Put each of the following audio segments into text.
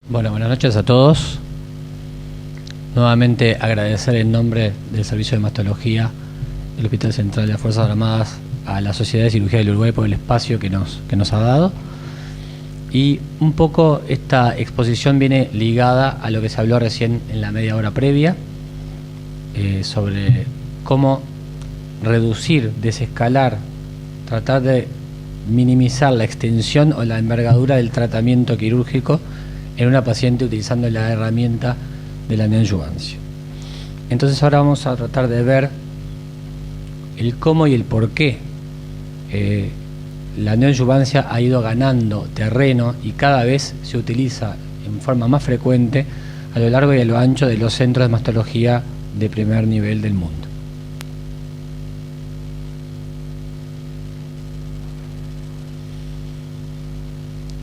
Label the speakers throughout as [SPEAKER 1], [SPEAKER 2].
[SPEAKER 1] Bueno, buenas noches a todos. Nuevamente agradecer en nombre del Servicio de Mastología del Hospital Central de las Fuerzas Armadas a la Sociedad de Cirugía del Uruguay por el espacio que nos ha dado. Y un poco esta exposición viene ligada a lo que se habló recién en la media hora previa, sobre cómo reducir, desescalar, tratar de minimizar la extensión o la envergadura del tratamiento quirúrgico en una paciente utilizando la herramienta de la neoadyuvancia. Entonces ahora vamos a tratar de ver el cómo y el por qué la neoadyuvancia ha ido ganando terreno y cada vez se utiliza en forma más frecuente a lo largo y a lo ancho de los centros de mastología de primer nivel del mundo.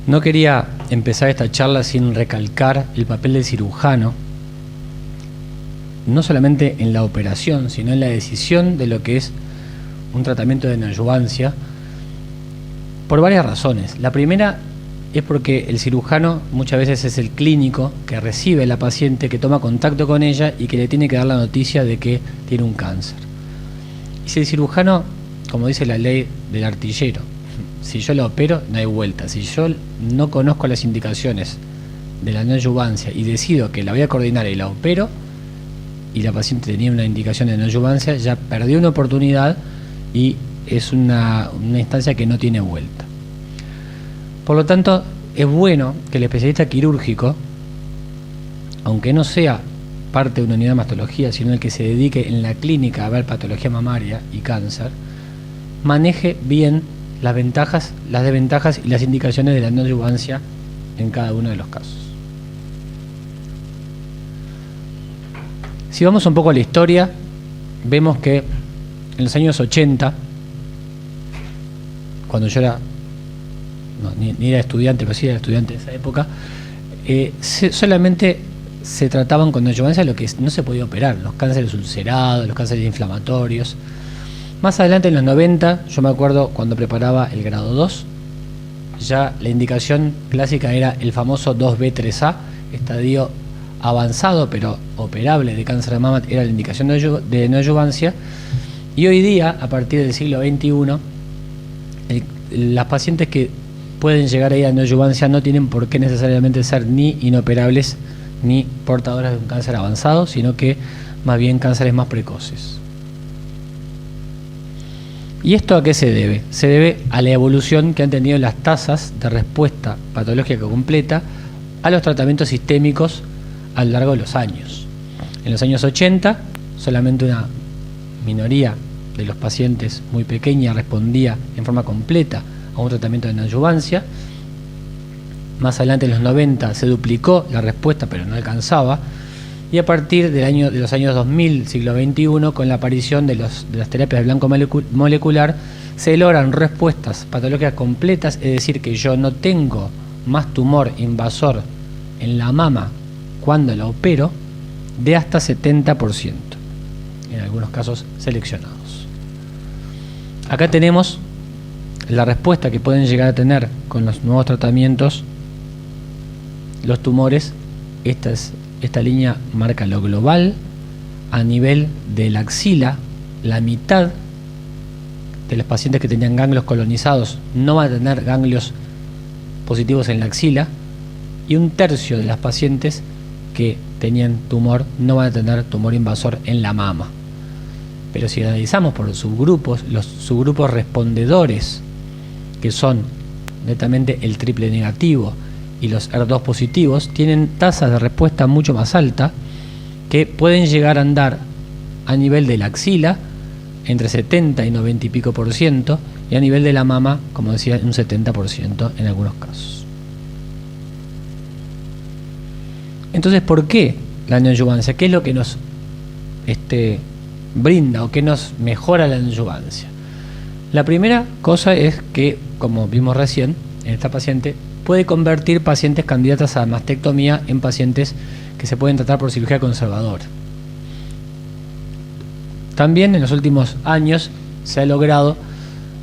[SPEAKER 1] No quería empezar esta charla sin recalcar el papel del cirujano, no solamente en la operación, sino en la decisión de lo que es un tratamiento de neoadyuvancia, por varias razones. La primera es porque el cirujano muchas veces es el clínico que recibe a la paciente, que toma contacto con ella y que le tiene que dar la noticia de que tiene un cáncer. Y si el cirujano, como dice la ley del artillero, si yo la opero, no hay vuelta. Si yo no conozco las indicaciones de la neoadyuvancia y decido que la voy a coordinar y la opero, y la paciente tenía una indicación de neoadyuvancia, ya perdió una oportunidad y es una instancia que no tiene vuelta. Por lo tanto, es bueno que el especialista quirúrgico, aunque no sea parte de una unidad de mastología, sino el que se dedique en la clínica a ver patología mamaria y cáncer, maneje bien las ventajas, las desventajas y las indicaciones de la neoadyuvancia en cada uno de los casos. Si vamos un poco a la historia, vemos que en los años 80, cuando yo era, ni era estudiante, pero sí era estudiante de esa época, solamente se trataban con neoadyuvancia lo que no se podía operar, los cánceres ulcerados, los cánceres inflamatorios. Más adelante, en los 90, yo me acuerdo cuando preparaba el grado 2, ya la indicación clásica era el famoso 2B3A, estadio avanzado pero operable de cáncer de mama, era la indicación de neoadyuvancia. Y hoy día, a partir del siglo XXI, las pacientes que pueden llegar ahí a neoadyuvancia no tienen por qué necesariamente ser ni inoperables ni portadoras de un cáncer avanzado, sino que más bien cánceres más precoces. ¿Y esto a qué se debe? Se debe a la evolución que han tenido las tasas de respuesta patológica completa a los tratamientos sistémicos a lo largo de los años. En los años 80, solamente una minoría de los pacientes muy pequeña respondía en forma completa a un tratamiento de neoadyuvancia. Más adelante, en los 90, se duplicó la respuesta, pero no alcanzaba. Y a partir de los años 2000, siglo XXI, con la aparición de las terapias de blanco molecular, se logran respuestas patológicas completas, es decir, que yo no tengo más tumor invasor en la mama cuando la opero, de hasta 70%, en algunos casos seleccionados. Acá tenemos la respuesta que pueden llegar a tener con los nuevos tratamientos los tumores. Esta línea marca lo global. A nivel de la axila, la mitad de los pacientes que tenían ganglios colonizados no van a tener ganglios positivos en la axila, y un tercio de las pacientes que tenían tumor no van a tener tumor invasor en la mama. Pero si analizamos por subgrupos, los subgrupos respondedores, que son netamente el triple negativo y los HER2 positivos, tienen tasas de respuesta mucho más alta, que pueden llegar a andar a nivel de la axila entre 70 y 90 y pico %, y a nivel de la mama, como decía, un 70% en algunos casos. Entonces, ¿por qué la neoadyuvancia? ¿Qué es lo que nos brinda o qué nos mejora la neoadyuvancia? La primera cosa es que, como vimos recién, en esta paciente puede convertir pacientes candidatas a mastectomía en pacientes que se pueden tratar por cirugía conservadora. También en los últimos años se ha logrado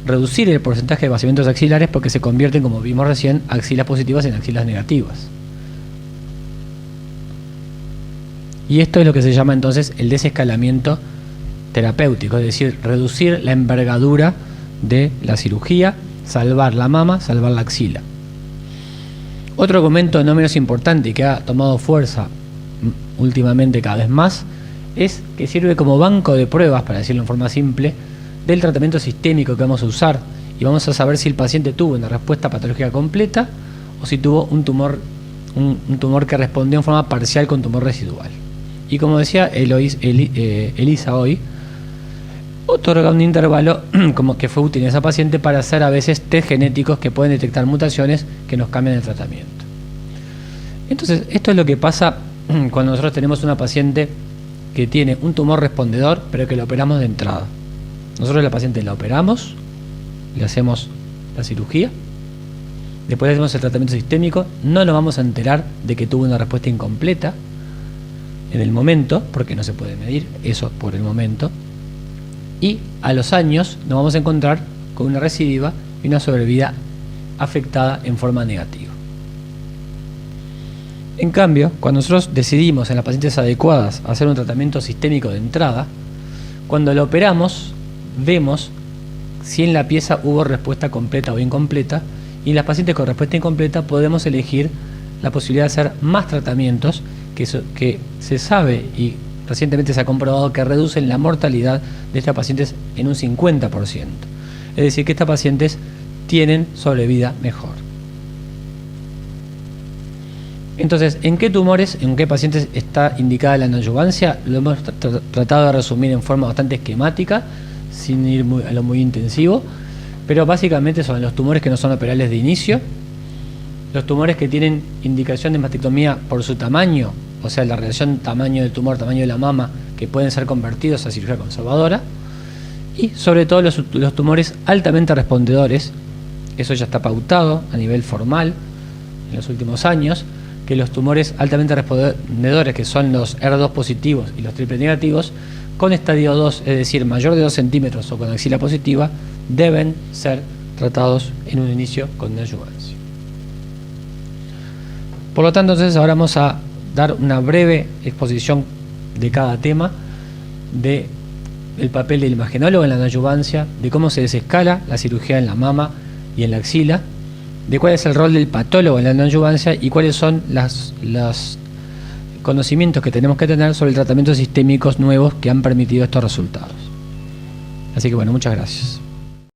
[SPEAKER 1] reducir el porcentaje de vaciamientos axilares porque se convierten, como vimos recién, axilas positivas en axilas negativas. Y esto es lo que se llama entonces el desescalamiento terapéutico, es decir, reducir la envergadura de la cirugía, salvar la mama, salvar la axila. Otro argumento no menos importante y que ha tomado fuerza últimamente cada vez más es que sirve como banco de pruebas, para decirlo en forma simple, del tratamiento sistémico que vamos a usar, y vamos a saber si el paciente tuvo una respuesta patológica completa o si tuvo un tumor que respondió en forma parcial con tumor residual. Y como decía Elisa hoy, otorga un intervalo como que fue útil en esa paciente para hacer a veces test genéticos que pueden detectar mutaciones que nos cambian el tratamiento. Entonces, esto es lo que pasa cuando nosotros tenemos una paciente que tiene un tumor respondedor, pero que lo operamos de entrada. Nosotros la paciente la operamos, le hacemos la cirugía, después le hacemos el tratamiento sistémico, no nos vamos a enterar de que tuvo una respuesta incompleta en el momento, porque no se puede medir eso por el momento, y a los años nos vamos a encontrar con una recidiva y una sobrevida afectada en forma negativa. En cambio, cuando nosotros decidimos en las pacientes adecuadas hacer un tratamiento sistémico de entrada, cuando lo operamos, vemos si en la pieza hubo respuesta completa o incompleta, y en las pacientes con respuesta incompleta podemos elegir la posibilidad de hacer más tratamientos que se sabe y recientemente se ha comprobado que reducen la mortalidad de estas pacientes en un 50%. Es decir, que estas pacientes tienen sobrevida mejor. Entonces, ¿en qué tumores, en qué pacientes está indicada la neoadyuvancia? Lo hemos tratado de resumir en forma bastante esquemática, sin ir a lo muy intensivo, pero básicamente son los tumores que no son operables de inicio, los tumores que tienen indicación de mastectomía por su tamaño, o sea, la relación tamaño del tumor, tamaño de la mama, que pueden ser convertidos a cirugía conservadora, y sobre todo los tumores altamente respondedores. Eso ya está pautado a nivel formal en los últimos años, que los tumores altamente respondedores, que son los ER2 positivos y los triple negativos, con estadio 2, es decir, mayor de 2 centímetros o con axila positiva, deben ser tratados en un inicio con neoadyuvancia. Por lo tanto, entonces ahora vamos a dar una breve exposición de cada tema, del papel del imagenólogo en la neoadyuvancia, de cómo se desescala la cirugía en la mama y en la axila, de cuál es el rol del patólogo en la neoadyuvancia y cuáles son los conocimientos que tenemos que tener sobre el tratamiento sistémicos nuevos que han permitido estos resultados. Así que bueno, muchas gracias.